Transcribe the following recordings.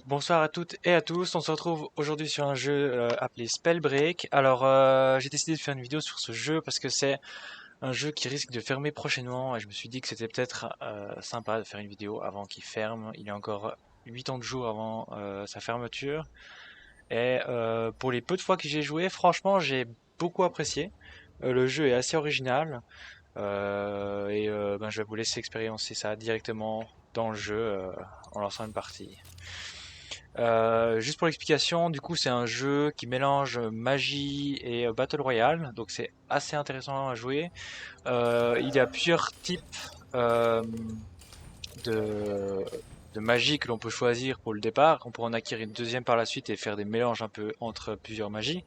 Bonsoir à toutes et à tous, on se retrouve aujourd'hui sur un jeu appelé Spellbreak. Alors j'ai décidé de faire une vidéo sur ce jeu parce que c'est un jeu qui risque de fermer prochainement et je me suis dit que c'était peut-être sympa de faire une vidéo avant qu'il ferme. Il y a encore 8 ans de jour avant sa fermeture et pour les peu de fois que j'ai joué, franchement j'ai beaucoup apprécié. Le jeu est assez original et je vais vous laisser expérimenter ça directement dans le jeu en lançant une partie. Juste pour l'explication, du coup, c'est un jeu qui mélange magie et Battle Royale, donc c'est assez intéressant à jouer. Il y a plusieurs types euh, de, de magie que l'on peut choisir pour le départ. On peut en acquérir une deuxième par la suite et faire des mélanges un peu entre plusieurs magies.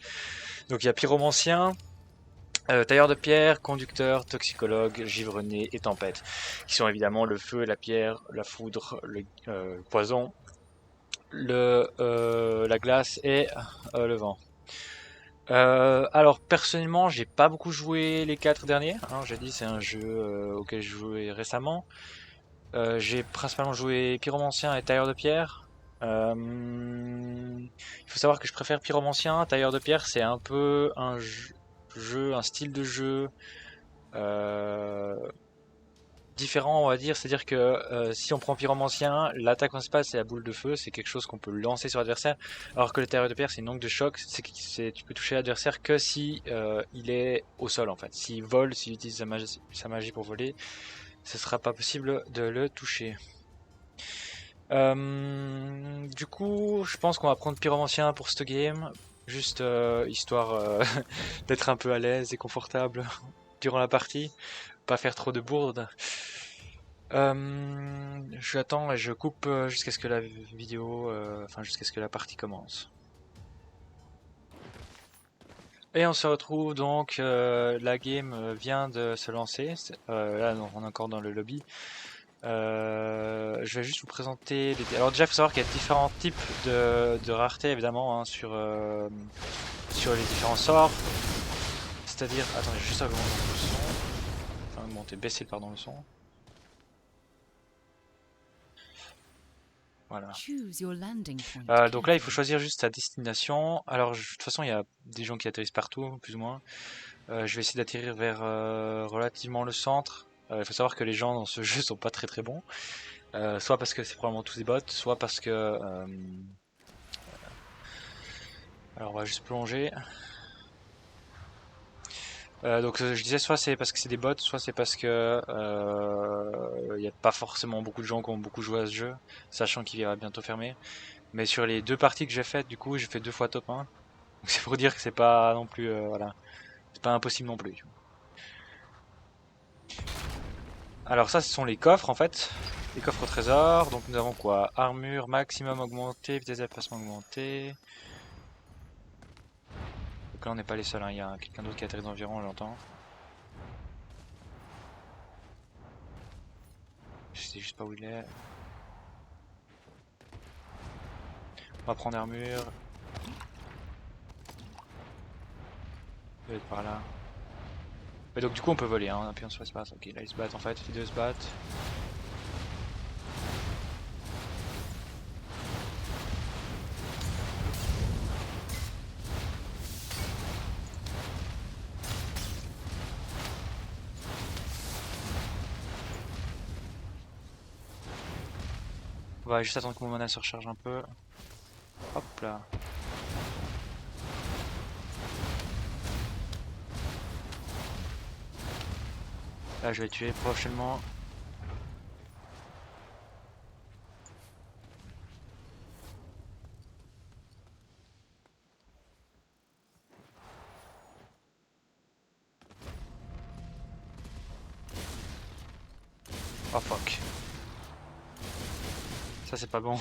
Donc il y a pyromancien, tailleur de pierre, conducteur, toxicologue, givrené et tempête, qui sont évidemment le feu, la pierre, la foudre, le poison, la glace et le vent. Alors personnellement, j'ai pas beaucoup joué les 4 derniers. Hein, j'ai dit c'est un jeu auquel j'ai joué récemment. J'ai principalement joué Pyromancien et Tailleur de Pierre. Il faut savoir que je préfère Pyromancien. Tailleur de Pierre, c'est un peu un jeu, un style de jeu euh, différent, on va dire. C'est-à-dire que si on prend Pyromancien, l'attaque principale c'est la boule de feu, c'est quelque chose qu'on peut lancer sur l'adversaire. Alors que le Tailleur de Pierre, c'est une ongle de choc, tu peux toucher l'adversaire que si il est au sol en fait. S'il vole, s'il utilise sa magie pour voler, ce sera pas possible de le toucher. Du coup, je pense qu'on va prendre Pyromancien pour ce game, juste histoire d'être un peu à l'aise et confortable durant la partie, pas faire trop de bourdes. J'attends et je coupe jusqu'à ce que la vidéo, enfin jusqu'à ce que la partie commence. Et on se retrouve donc, la game vient de se lancer. Là, non, on est encore dans le lobby. Je vais juste vous présenter Alors déjà, il faut savoir qu'il y a différents types de rareté évidemment hein, sur les différents sorts. C'est-à-dire, attendez, juste à augmenter le son. Enfin, augmenter, baisser pardon le son. Voilà. Donc là, il faut choisir juste sa destination. Alors, de toute façon, il y a des gens qui atterrissent partout, plus ou moins. Je vais essayer d'atterrir vers relativement le centre. Il faut savoir que les gens dans ce jeu sont pas très très bons. Soit parce que c'est probablement tous des bots, soit parce que... Alors, on va juste plonger. Je disais soit c'est parce que c'est des bots, soit c'est parce que il n'y a pas forcément beaucoup de gens qui ont beaucoup joué à ce jeu, sachant qu'il va bientôt fermer. Mais sur les deux parties que j'ai faites, du coup, j'ai fait 2 fois top 1. Donc c'est pour dire que c'est pas non plus voilà, c'est pas impossible non plus. Alors ça, ce sont les coffres en fait, les coffres au trésor. Donc nous avons quoi? Armure maximum augmentée, vitesse de déplacement augmentée. Donc là, on n'est pas les seuls, hein. Il y a quelqu'un d'autre qui atterrit d'environ, j'entends. Je sais juste pas où il est. On va prendre armure. Il doit être par là. Et donc du coup on peut voler, hein, en appuyant sur l'espace. Ok, là ils se battent en fait, les deux se battent. On va juste attendre que mon mana se recharge un peu. Hop là. Là je vais tuer prochainement. Oh fuck. Ça c'est pas bon.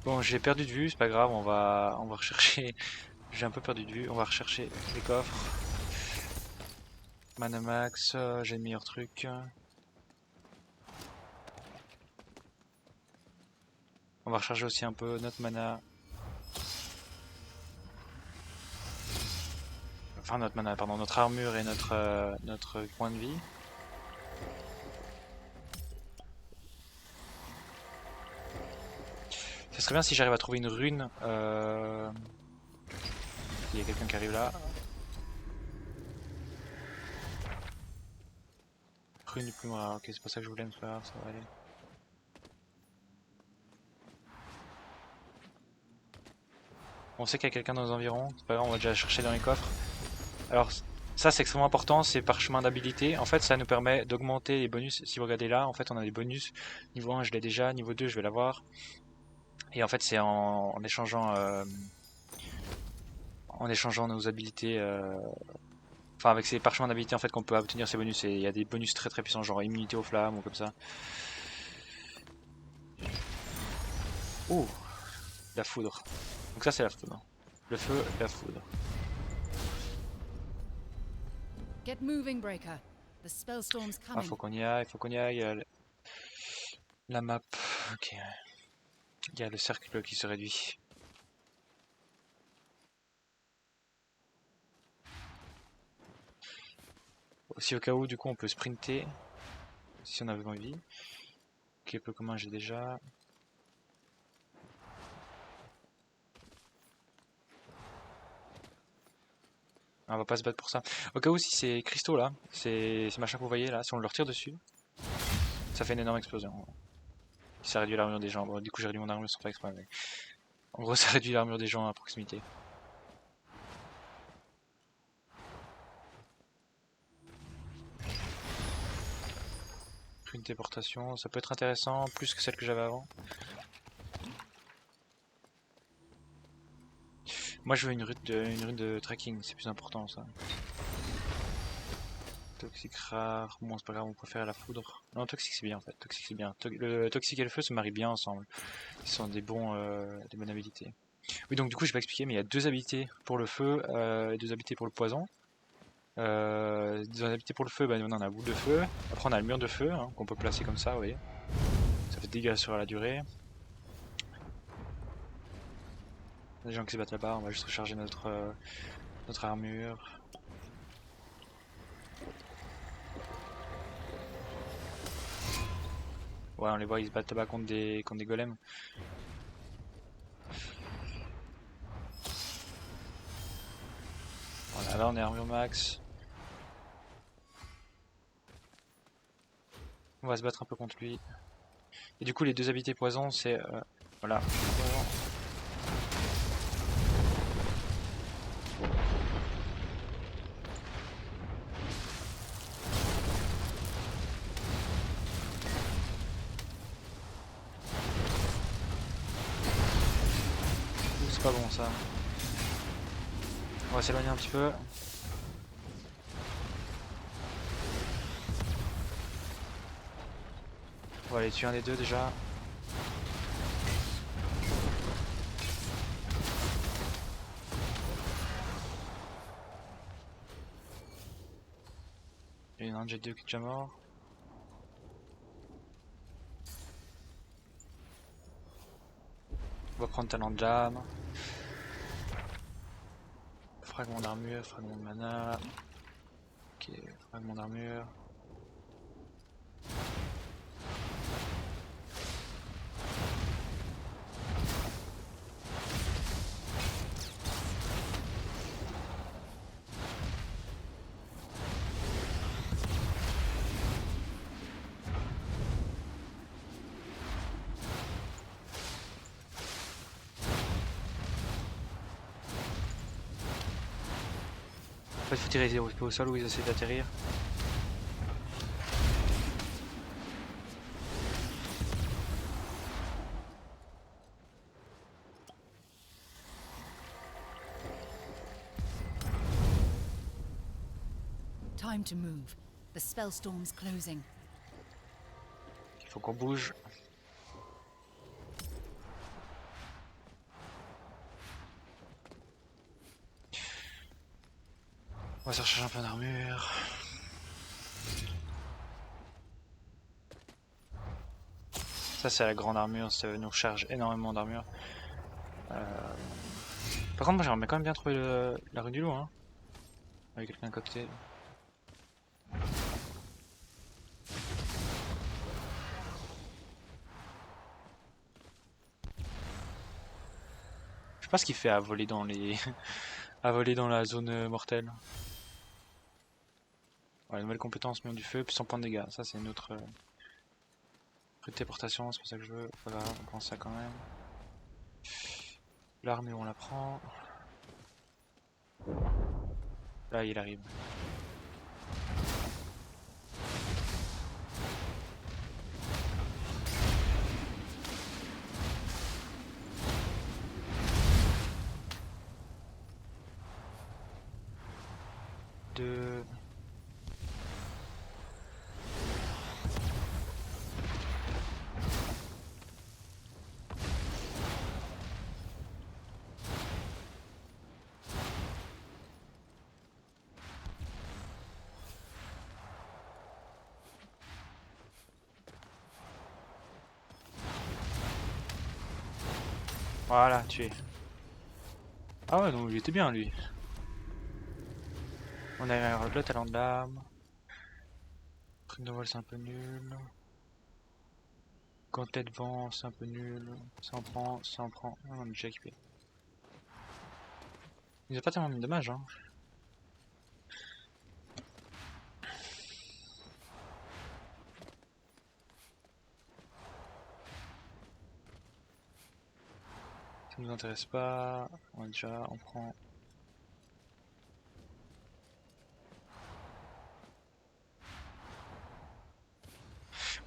Bon j'ai perdu de vue, c'est pas grave, on va rechercher. J'ai un peu perdu de vue, on va rechercher les coffres. Mana max, j'ai le meilleur truc. On va recharger aussi un peu notre mana. Enfin notre mana, pardon, notre armure et notre point de vie. Ça serait bien si j'arrive à trouver une rune. Il y a quelqu'un qui arrive là. Rune du plume rare. Ok, c'est pas ça que je voulais, mais c'est pas grave, ça va aller. On sait qu'il y a quelqu'un dans les environs. C'est pas grave, on va déjà chercher dans les coffres. Alors, ça c'est extrêmement important, c'est par chemin d'habilité. En fait, ça nous permet d'augmenter les bonus. Si vous regardez là, en fait, on a des bonus. Niveau 1, je l'ai déjà. Niveau 2, je vais l'avoir. Et en fait, c'est en échangeant nos habilités. Enfin, avec ces parchemins d'habilité en fait qu'on peut obtenir ces bonus. Et il y a des bonus très très puissants, genre immunité aux flammes ou comme ça. Ouh, la foudre. Donc ça c'est la foudre. Le feu, la foudre. Get moving, Breaker. The spellstorm's Ah, coming. faut qu'on y aille, faut qu'on y aille. La map. Ok. Il y a le cercle qui se réduit. Aussi au cas où, du coup, on peut sprinter. Si on avait envie. Ok, peu commun, j'ai déjà. On va pas se battre pour ça. Au cas où, si ces cristaux là, ces machins que vous voyez là, si on leur tire dessus, ça fait une énorme explosion. Ça réduit l'armure des gens. Bon, du coup, j'ai réduit mon armure sans faire exprès. Mais... En gros, ça réduit l'armure des gens à proximité. Une téléportation, ça peut être intéressant, plus que celle que j'avais avant. Moi, je veux une rune de tracking, c'est plus important ça. Toxique rare, bon c'est pas grave, on préfère la foudre. Non, toxique c'est bien en fait, toxique c'est bien. Le toxique et le feu se marient bien ensemble. Ils sont des bonnes habilités. Oui, donc du coup je vais expliquer, mais il y a deux habilités pour le feu et deux habilités pour le poison. Deux habilités pour le feu, bah, on a la boule de feu. Après on a le mur de feu hein, qu'on peut placer comme ça, vous voyez. Ça fait des dégâts sur la durée. Les gens qui se battent là-bas, on va juste recharger notre armure. Ouais, on les voit, ils se battent là-bas contre des golems. Voilà, là on est armure max. On va se battre un peu contre lui. Et du coup, les deux habilités poison, c'est... voilà. C'est pas bon ça. On va s'éloigner un petit peu. On va aller tuer un des deux déjà. Il y en a un jet 2 qui est déjà mort. On va prendre talent de jam. Fragment d'armure, fragment de mana. Ok, fragment d'armure. En fait, il faut tirer au sol où ils essaient d'atterrir. Time to move. The spellstorm's closing. Il faut qu'on bouge. On va se rechercher un peu d'armure. Ça c'est la grande armure, ça nous recharge énormément d'armure. Par contre moi j'aimerais quand même bien trouver la rue du loup hein. Avec quelqu'un à côté. sais pas ce qu'il fait à voler dans les à voler dans la zone mortelle. Voilà, nouvelle compétence, mur du feu, plus 100 points de dégâts. Ça c'est une autre téléportation, c'est pour ça que je veux. Pas grave, on prend ça quand même. L'armée on la prend. Là il arrive. Deux. Voilà, tué. Ah ouais, donc il était bien lui. On a le talent de l'âme. Prime de vol c'est un peu nul. Gantelet de vent c'est un peu nul. Ça en prend, ça en prend. Ah, on est déjà équipé. Il a pas tellement mis de dommages hein. Ça nous intéresse pas. On prend.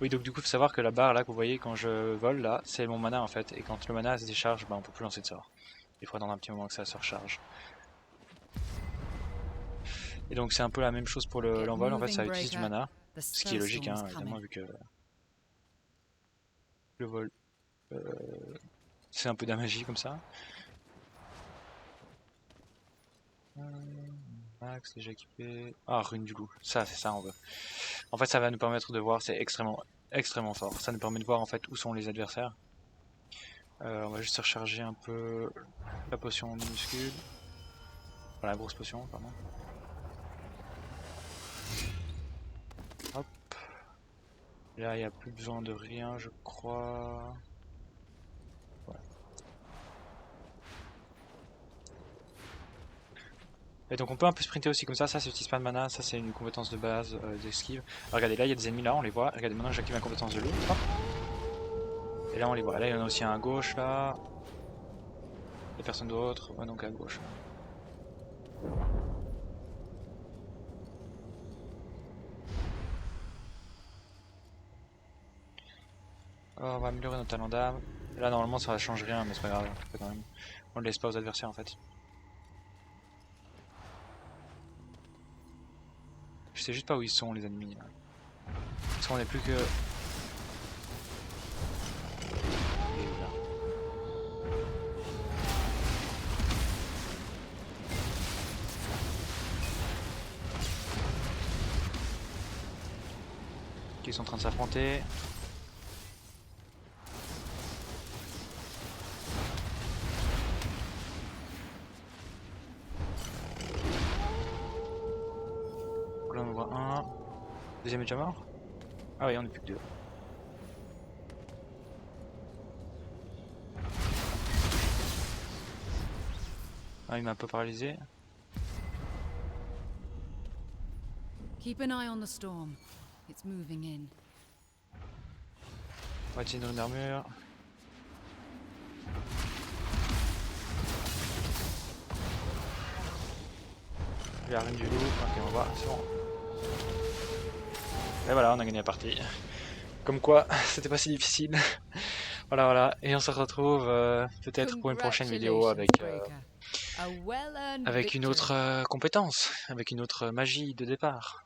Oui, donc du coup, faut savoir que la barre là que vous voyez quand je vole là, c'est mon mana en fait. Et quand le mana se décharge, bah, on peut plus lancer de sort. Il faudra attendre un petit moment que ça se recharge. Et donc c'est un peu la même chose pour l'envol, en fait ça utilise du mana. Ce qui est logique hein, évidemment vu que le vol c'est un peu de la magie comme ça. Max déjà équipé. Ah, rune du loup, ça c'est ça on veut. En fait ça va nous permettre de voir, c'est extrêmement fort. Ça nous permet de voir en fait où sont les adversaires. On va juste recharger un peu la potion minuscule. Enfin la grosse potion, pardon. Hop. Là il n'y a plus besoin de rien je crois. Voilà. Et donc on peut un peu sprinter aussi comme ça c'est utilise pas de mana, ça c'est une compétence de base d'esquive. Regardez là il y a des ennemis là, on les voit. Regardez maintenant j'active ma compétence de loup. Hop. Et là on les voit. Là il y en a aussi un à gauche là. Il n'y a personne d'autre, ouais, donc à gauche. Alors, on va améliorer notre talent d'âme. Là normalement ça change rien mais c'est pas grave, quand même. On ne laisse pas aux adversaires en fait. Je sais juste pas où ils sont les ennemis. Là. Parce qu'on est plus que... Et là. Ils sont en train de s'affronter. Donc là on en voit un. Deuxième est déjà mort. Ah oui on est plus que deux. Ah il m'a un peu paralysé. Keep an eye on the storm. It's moving in. On va utiliser une armure. La rune du loup, ok on voit, c'est bon. Et voilà, on a gagné la partie. Comme quoi, c'était pas si difficile. Voilà, et on se retrouve peut-être pour une prochaine vidéo avec une autre compétence, avec une autre magie de départ.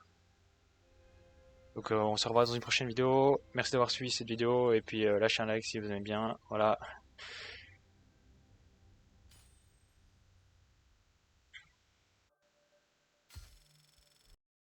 Donc on se revoit dans une prochaine vidéo. Merci d'avoir suivi cette vidéo et puis lâchez un like si vous aimez bien. Voilà.